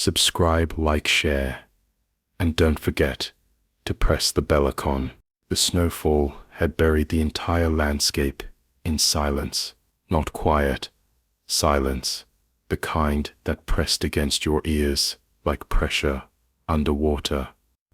subscribe, like, share, and don't forget to press the bell icon. The snowfall had buried the entire landscape in silence, not quiet, silence, the kind that pressed against your ears like pressure underwater.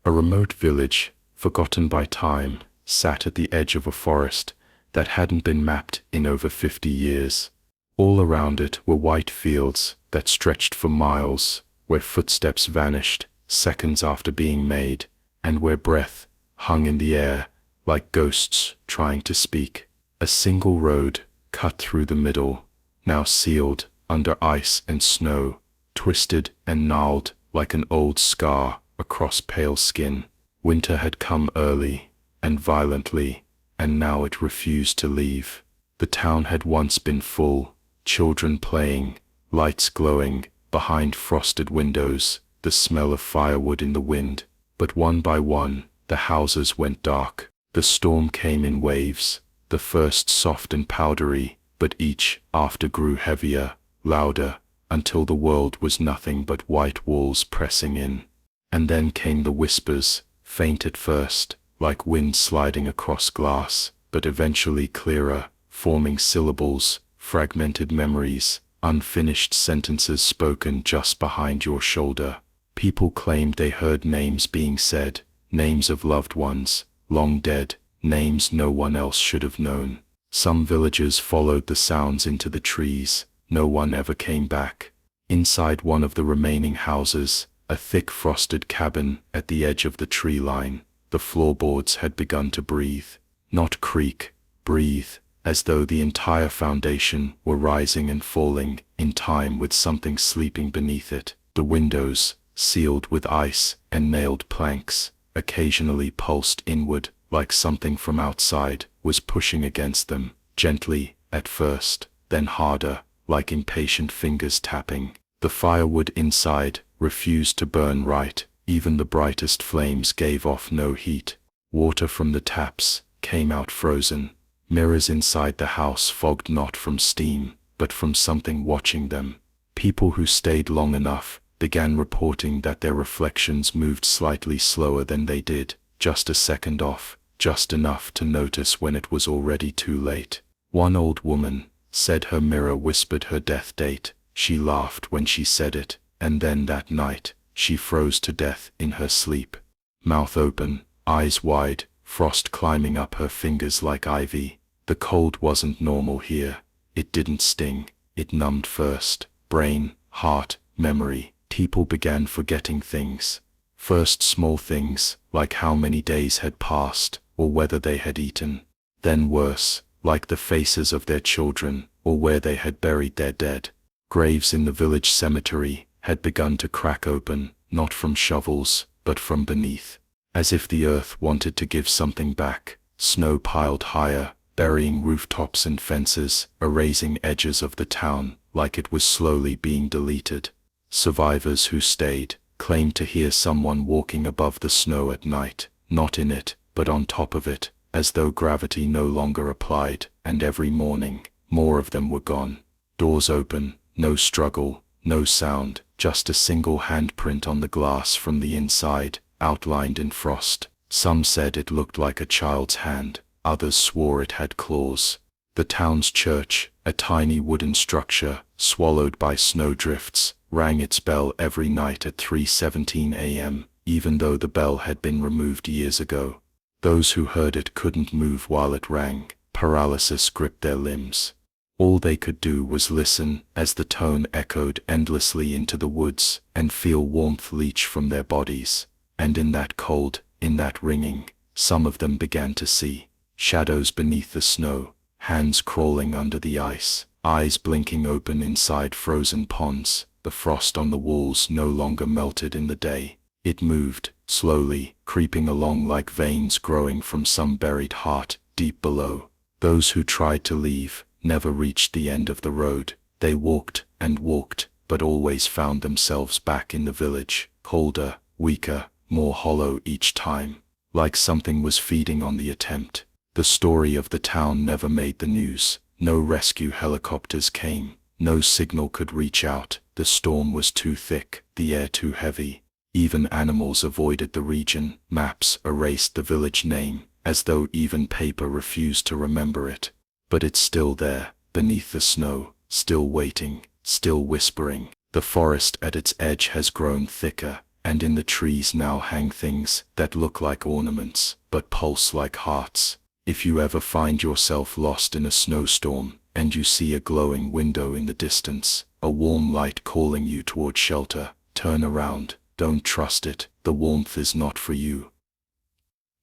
A remote village, forgotten by time, sat at the edge of a forest that hadn't been mapped in over 50 years. All around it were white fields that stretched for miles, where footsteps vanished seconds after being made, and where breath hung in the air like ghosts trying to speak. A single road cut through the middle, now sealed under ice and snow, twisted and gnarled like an old scar across pale skin. Winter had come early and violently, and now it refused to leave. The town had once been full, children playing, lights glowing behind frosted windows, the smell of firewood in the wind. But one by one, the houses went dark. The storm came in waves, the first soft and powdery, but each after grew heavier, louder, until the world was nothing but white walls pressing in. And then came the whispers, faint at first, like wind sliding across glass, but eventually clearer, forming syllables, fragmented memories, unfinished sentences spoken just behind your shoulder. People claimed they heard names being said, names of loved ones, long dead, names no one else should have known. Some villagers followed the sounds into the trees. No one ever came back. Inside one of the remaining houses, a thick frosted cabin at the edge of the tree line, the floorboards had begun to breathe. Not creak, breathe, as though the entire foundation were rising and falling in time with something sleeping beneath it. The windows, sealed with ice and nailed planks, occasionally pulsed inward like something from outside was pushing against them, gently at first, then harder, like impatient fingers tapping. The firewood inside refused to burn right. Even the brightest flames gave off no heat. Water from the taps came out frozen. Mirrors inside the house fogged not from steam, but from something watching them. People who stayed long enough began reporting that their reflections moved slightly slower than they did, just a second off, just enough to notice when it was already too late. One old woman said her mirror whispered her death date. She laughed when she said it, and then that night, she froze to death in her sleep. Mouth open, eyes wide, frost climbing up her fingers like ivy. The cold wasn't normal here. It didn't sting, it numbed first. Brain, heart, memory. People began forgetting things. First small things, like how many days had passed, or whether they had eaten. Then worse, like the faces of their children, or where they had buried their dead. Graves in the village cemetery had begun to crack open, not from shovels, but from beneath. As if the earth wanted to give something back, snow piled higher, burying rooftops and fences, erasing edges of the town, like it was slowly being deleted. Survivors who stayed claimed to hear someone walking above the snow at night, not in it, but on top of it, as though gravity no longer applied, and every morning, more of them were gone. Doors open, no struggle, no sound, just a single handprint on the glass from the inside, outlined in frost. Some said it looked like a child's hand, others swore it had claws. The town's church, a tiny wooden structure, swallowed by snowdrifts, rang its bell every night at 3:17 a.m., even though the bell had been removed years ago. Those who heard it couldn't move while it rang. Paralysis gripped their limbs. All they could do was listen as the tone echoed endlessly into the woods and feel warmth leach from their bodies. And in that cold, in that ringing, some of them began to see shadows beneath the snow, hands crawling under the ice, eyes blinking open inside frozen ponds. The frost on the walls no longer melted in the day. It moved, slowly, creeping along like veins growing from some buried heart deep below. Those who tried to leave never reached the end of the road. They walked and walked, but always found themselves back in the village, colder, weaker, more hollow each time, like something was feeding on the attempt. The story of the town never made the news. No rescue helicopters came. No signal could reach out. The storm was too thick, the air too heavy. Even animals avoided the region. Maps erased the village name, as though even paper refused to remember it. But it's still there, beneath the snow, still waiting, still whispering. The forest at its edge has grown thicker, and in the trees now hang things that look like ornaments, but pulse like hearts. If you ever find yourself lost in a snowstorm, and you see a glowing window in the distance, a warm light calling you toward shelter, turn around. Don't trust it. The warmth is not for you.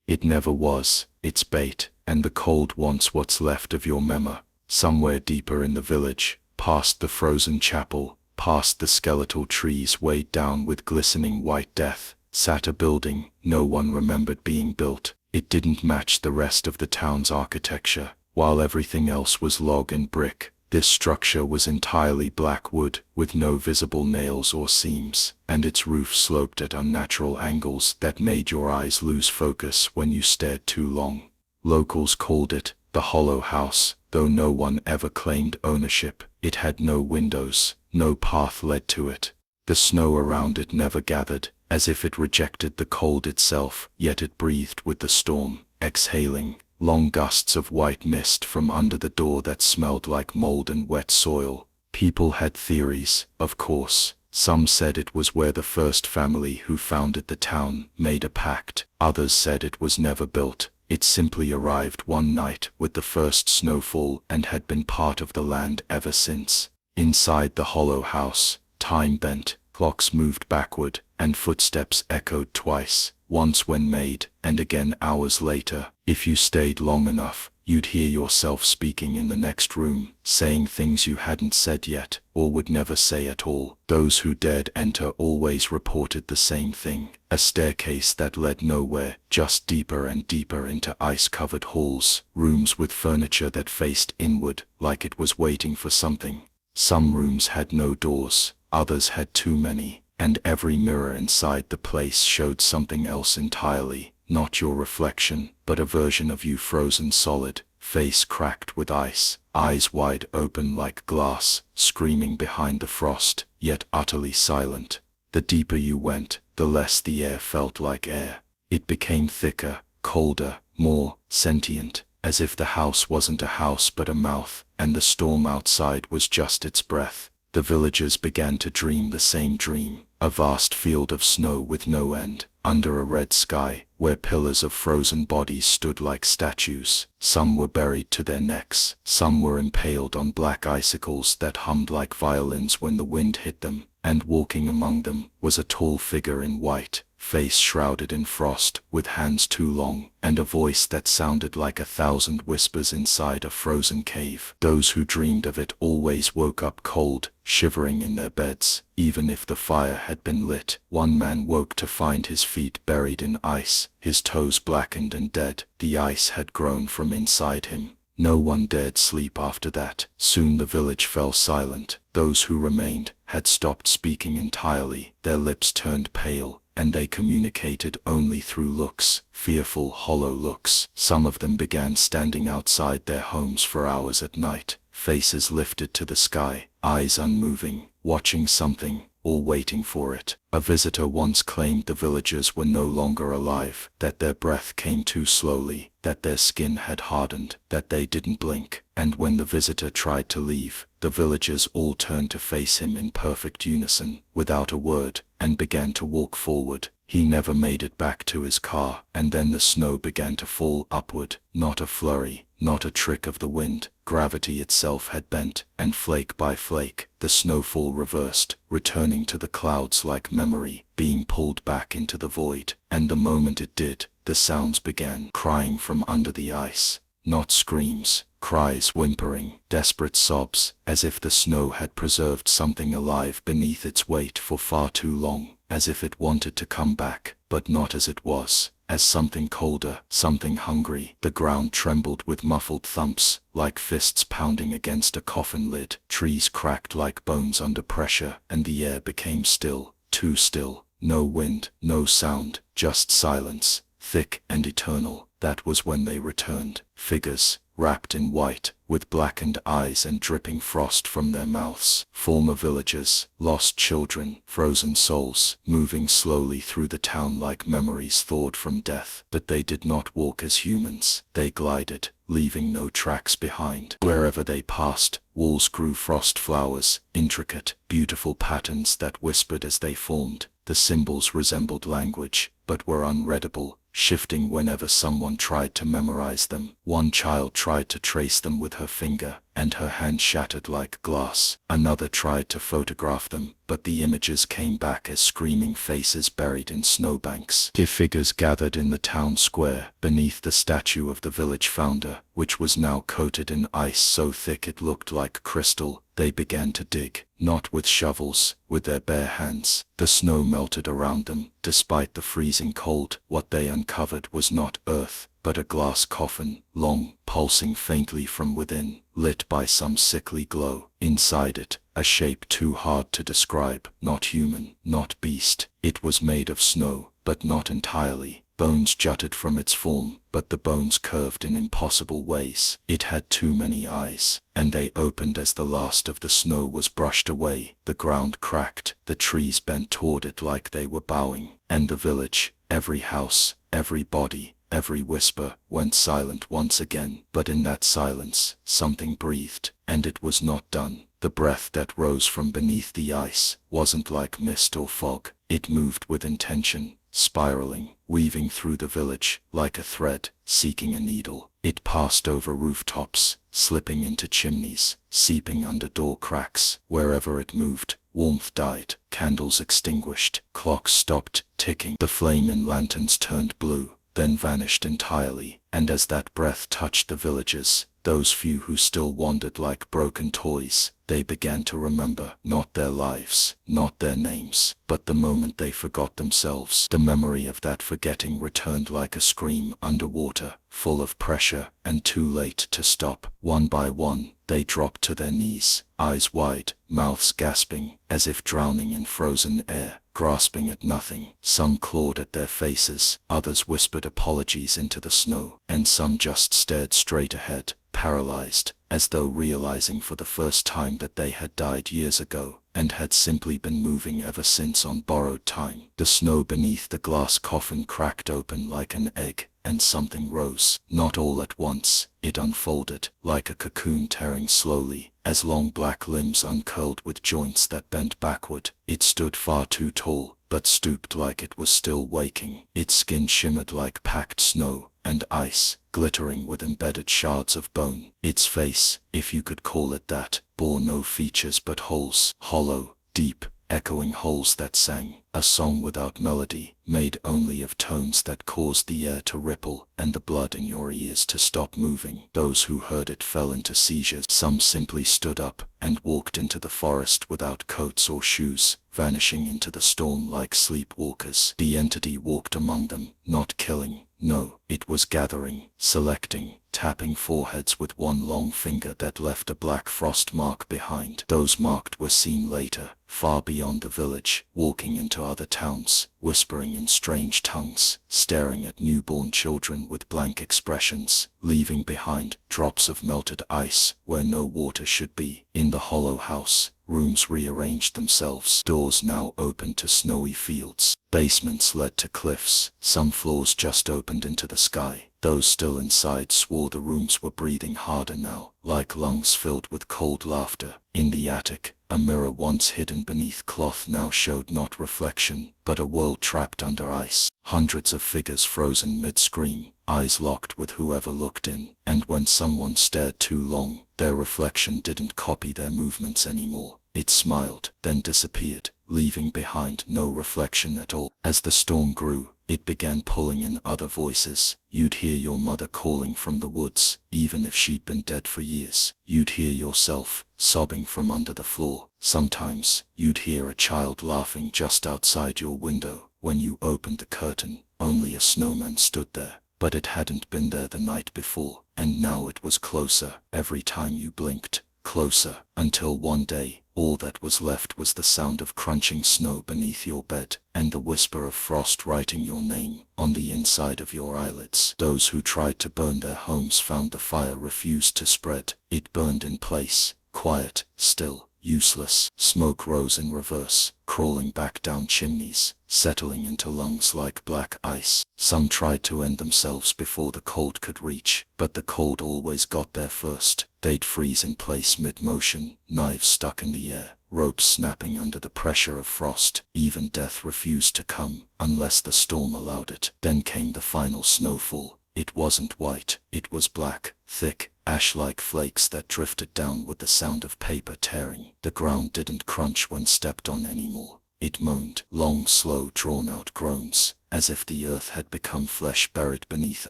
It never was. It's bait, and the cold wants what's left of your memory. Somewhere deeper in the village, past the frozen chapel, past the skeletal trees weighed down with glistening white death, sat a building no one remembered being built. It didn't match the rest of the town's architecture. While everything else was log and brick, this structure was entirely black wood, with no visible nails or seams, and its roof sloped at unnatural angles that made your eyes lose focus when you stared too long. Locals called it the Hollow House, though no one ever claimed ownership. It had no windows, no path led to it. The snow around it never gathered, as if it rejected the cold itself, yet it breathed with the storm, exhaling long gusts of white mist from under the door that smelled like mold and wet soil. People had theories, of course. Some said it was where the first family who founded the town made a pact. Others said it was never built. It simply arrived one night with the first snowfall and had been part of the land ever since. Inside the hollow house, time bent, clocks moved backward, and footsteps echoed twice, once when made, and again hours later. If you stayed long enough, you'd hear yourself speaking in the next room, saying things you hadn't said yet, or would never say at all. Those who dared enter always reported the same thing: a staircase that led nowhere, just deeper and deeper into ice-covered halls, rooms with furniture that faced inward, like it was waiting for something. Some rooms had no doors, others had too many, and every mirror inside the place showed something else entirely. Not your reflection, but a version of you frozen solid, face cracked with ice, eyes wide open like glass, screaming behind the frost, yet utterly silent. The deeper you went, the less the air felt like air. It became thicker, colder, more sentient, as if the house wasn't a house but a mouth, and the storm outside was just its breath. The villagers began to dream the same dream, a vast field of snow with no end, under a red sky, where pillars of frozen bodies stood like statues. Some were buried to their necks, some were impaled on black icicles that hummed like violins when the wind hit them, and walking among them was a tall figure in white, face shrouded in frost, with hands too long, and a voice that sounded like 1,000 whispers inside a frozen cave. Those who dreamed of it always woke up cold, shivering in their beds, even if the fire had been lit. One man woke to find his feet buried in ice, his toes blackened and dead. The ice had grown from inside him. No one dared sleep after that. Soon the village fell silent. Those who remained had stopped speaking entirely. Their lips turned pale, and they communicated only through looks, fearful, hollow looks. Some of them began standing outside their homes for hours at night, faces lifted to the sky, eyes unmoving, watching something, or waiting for it. A visitor once claimed the villagers were no longer alive, that their breath came too slowly, that their skin had hardened, that they didn't blink. And when the visitor tried to leave, the villagers all turned to face him in perfect unison, without a word, and began to walk forward. He never made it back to his car, and then the snow began to fall upward. Not a flurry, not a trick of the wind. Gravity itself had bent, and flake by flake, the snowfall reversed, returning to the clouds like memory, being pulled back into the void. And the moment it did, the sounds began, crying from under the ice. Not screams, cries, whimpering, desperate sobs, as if the snow had preserved something alive beneath its weight for far too long, as if it wanted to come back, but not as it was, as something colder, something hungry. The ground trembled with muffled thumps, like fists pounding against a coffin lid. Trees cracked like bones under pressure, and the air became still, too still. No wind, no sound, just silence, thick and eternal. That was when they returned. Figures, wrapped in white, with blackened eyes and dripping frost from their mouths. Former villagers, lost children, frozen souls, moving slowly through the town like memories thawed from death. But they did not walk as humans. They glided, leaving no tracks behind. Wherever they passed, walls grew frost flowers, intricate, beautiful patterns that whispered as they formed. The symbols resembled language, but were unreadable, shifting whenever someone tried to memorize them. One child tried to trace them with her finger, and her hand shattered like glass. Another tried to photograph them, but the images came back as screaming faces buried in snowbanks. Figures gathered in the town square, beneath the statue of the village founder, which was now coated in ice so thick it looked like crystal. They began to dig, not with shovels, with their bare hands. The snow melted around them. Despite the freezing cold, what they uncovered was not earth, but a glass coffin, long, pulsing faintly from within, lit by some sickly glow. Inside it, a shape too hard to describe, not human, not beast. It was made of snow, but not entirely. Bones jutted from its form, but the bones curved in impossible ways. It had too many eyes, and they opened as the last of the snow was brushed away. The ground cracked, the trees bent toward it like they were bowing, and the village, every house, every body, every whisper, went silent once again. But in that silence, something breathed, and it was not done. The breath that rose from beneath the ice wasn't like mist or fog. It moved with intention, spiraling, weaving through the village, like a thread, seeking a needle. It passed over rooftops, slipping into chimneys, seeping under door cracks. Wherever it moved, warmth died, candles extinguished, clocks stopped ticking. The flame in lanterns turned blue, then vanished entirely. And as that breath touched the villagers, those few who still wandered like broken toys, they began to remember, not their lives, not their names, but the moment they forgot themselves. The memory of that forgetting returned like a scream underwater, full of pressure, and too late to stop. One by one, they dropped to their knees, eyes wide, mouths gasping, as if drowning in frozen air, grasping at nothing. Some clawed at their faces, others whispered apologies into the snow, and some just stared straight ahead, paralyzed, as though realizing for the first time that they had died years ago, and had simply been moving ever since on borrowed time. The snow beneath the glass coffin cracked open like an egg, and something rose. Not all at once, it unfolded, like a cocoon tearing slowly, as long black limbs uncurled with joints that bent backward. It stood far too tall, but stooped like it was still waking. Its skin shimmered like packed snow and ice, glittering with embedded shards of bone. Its face, if you could call it that, bore no features but holes, hollow, deep, echoing holes that sang, a song without melody, made only of tones that caused the air to ripple, and the blood in your ears to stop moving. Those who heard it fell into seizures. Some simply stood up, and walked into the forest without coats or shoes, vanishing into the storm like sleepwalkers. The entity walked among them, not killing. No, it was gathering, selecting, tapping foreheads with one long finger that left a black frost mark behind. Those marked were seen later, far beyond the village, walking into other towns, whispering in strange tongues, staring at newborn children with blank expressions, leaving behind drops of melted ice where no water should be. In the hollow house, rooms rearranged themselves, doors now opened to snowy fields. Basements led to cliffs, some floors just opened into the sky. Those still inside swore the rooms were breathing harder now, like lungs filled with cold laughter. In the attic, a mirror once hidden beneath cloth now showed not reflection, but a world trapped under ice. Hundreds of figures frozen mid-scream, eyes locked with whoever looked in, and when someone stared too long, their reflection didn't copy their movements anymore. It smiled, then disappeared, leaving behind no reflection at all. As the storm grew, it began pulling in other voices. You'd hear your mother calling from the woods, even if she'd been dead for years. You'd hear yourself, sobbing from under the floor. Sometimes, you'd hear a child laughing just outside your window. When you opened the curtain, only a snowman stood there. But it hadn't been there the night before, and now it was closer, every time you blinked. Closer, until one day, All that was left was the sound of crunching snow beneath your bed, and the whisper of frost writing your name on the inside of your eyelids. Those who tried to burn their homes found the fire refused to spread. It burned in place, quiet, still, useless. Smoke rose in reverse, crawling back down chimneys, settling into lungs like black ice. Some tried to end themselves before the cold could reach, but the cold always got there first. They'd freeze in place mid-motion, knives stuck in the air, ropes snapping under the pressure of frost. Even death refused to come, unless the storm allowed it. Then came the final snowfall. It wasn't white, it was black, thick, ash-like flakes that drifted down with the sound of paper tearing. The ground didn't crunch when stepped on anymore. It moaned, long, slow, drawn-out groans, as if the earth had become flesh buried beneath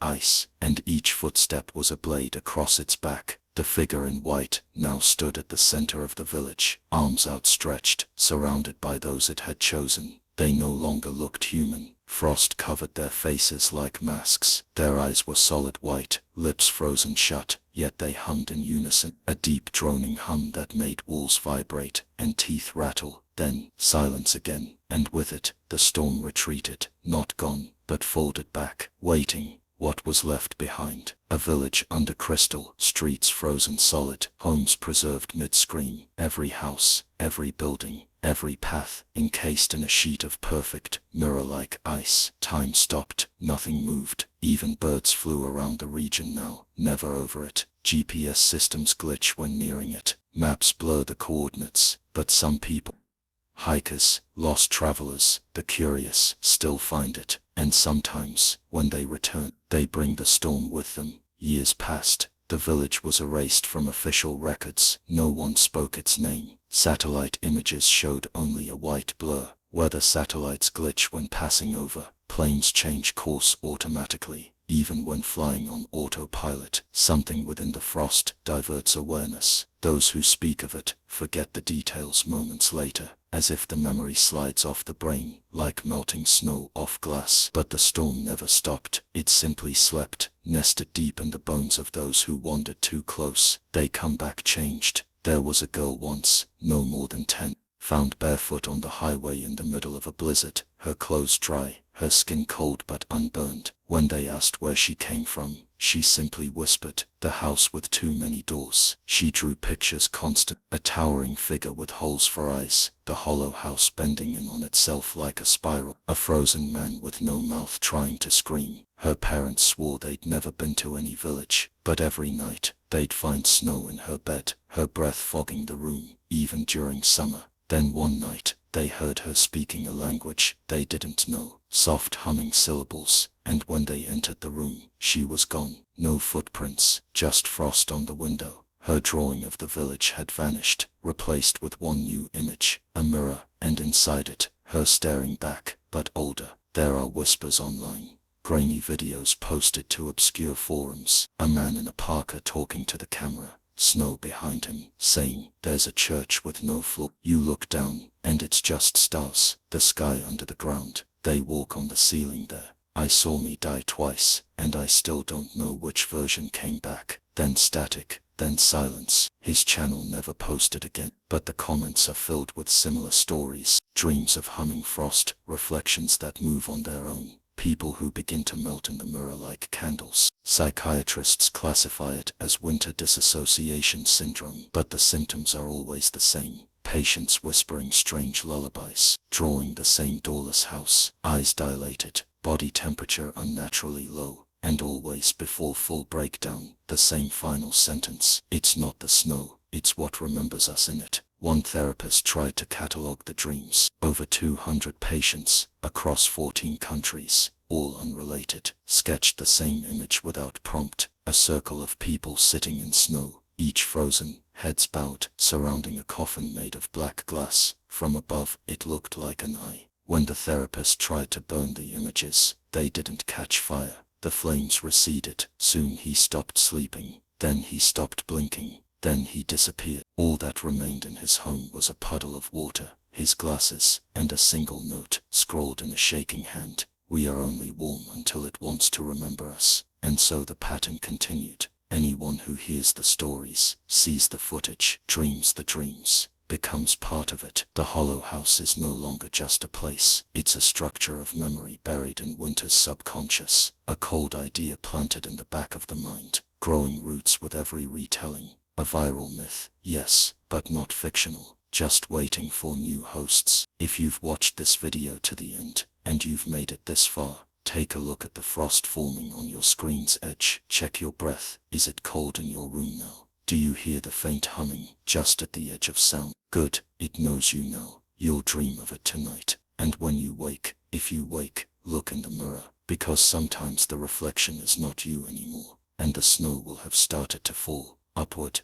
ice, and each footstep was a blade across its back. The figure in white now stood at the center of the village, arms outstretched, surrounded by those it had chosen. They no longer looked human. Frost covered their faces like masks. Their eyes were solid white, lips frozen shut, yet they hummed in unison, a deep droning hum that made walls vibrate and teeth rattle. Then silence again, and with it, the storm retreated, not gone, but folded back, waiting. What was left behind? A village under crystal, streets frozen solid, homes preserved mid-scream, every house, every building, every path, encased in a sheet of perfect, mirror-like ice. Time stopped, nothing moved, even birds flew around the region now, never over it. GPS systems glitch when nearing it, maps blur the coordinates, but some people, hikers, lost travelers, the curious, still find it, and sometimes, when they return, they bring the storm with them. Years passed. The village was erased from official records. No one spoke its name. Satellite images showed only a white blur. Weather satellites glitch when passing over. Planes change course automatically. Even when flying on autopilot, something within the frost diverts awareness. Those who speak of it forget the details moments later, as if the memory slides off the brain, like melting snow off glass. But the storm never stopped. It simply slept, nested deep in the bones of those who wandered too close. They come back changed. There was a girl once, no more than 10, found barefoot on the highway in the middle of a blizzard, her clothes dry, her skin cold but unburned. When they asked where she came from, she simply whispered, "The house with too many doors." She drew pictures constant, a towering figure with holes for eyes, the hollow house bending in on itself like a spiral, a frozen man with no mouth trying to scream. Her parents swore they'd never been to any village, but every night, they'd find snow in her bed, her breath fogging the room, even during summer. Then one night, they heard her speaking a language they didn't know, soft humming syllables, and when they entered the room, she was gone. No footprints, just frost on the window. Her drawing of the village had vanished, replaced with one new image, a mirror, and inside it, her staring back, but older. There are whispers online, grainy videos posted to obscure forums, a man in a parka talking to the camera, snow behind him, saying, "There's a church with no floor." You look down, and it's just stars, the sky under the ground. They walk on the ceiling there. I saw me die twice, and I still don't know which version came back. Then static, then silence. His channel never posted again, but the comments are filled with similar stories, dreams of humming frost, reflections that move on their own, people who begin to melt in the mirror like candles. Psychiatrists classify it as winter dissociation syndrome, but the symptoms are always the same. Patients whispering strange lullabies, drawing the same doorless house, eyes dilated, body temperature unnaturally low, and always before full breakdown, the same final sentence: "It's not the snow, it's what remembers us in it." One therapist tried to catalog the dreams. Over 200 patients, across 14 countries, all unrelated, sketched the same image without prompt, a circle of people sitting in snow, each frozen, heads bowed, surrounding a coffin made of black glass. From above, it looked like an eye. When the therapist tried to burn the images, they didn't catch fire. The flames receded. Soon he stopped sleeping. Then he stopped blinking. Then he disappeared. All that remained in his home was a puddle of water, his glasses, and a single note, scrawled in a shaking hand: "We are only warm until it wants to remember us." And so the pattern continued. Anyone who hears the stories, sees the footage, dreams the dreams, becomes part of it. The hollow house is no longer just a place. It's a structure of memory buried in winter's subconscious, a cold idea planted in the back of the mind, growing roots with every retelling. A viral myth, yes, but not fictional, just waiting for new hosts. If you've watched this video to the end, and you've made it this far, take a look at the frost forming on your screen's edge. Check your breath. Is it cold in your room now? Do you hear the faint humming, just at the edge of sound? Good, it knows you know. You'll dream of it tonight. And when you wake, if you wake, look in the mirror, because sometimes the reflection is not you anymore, and the snow will have started to fall, upward,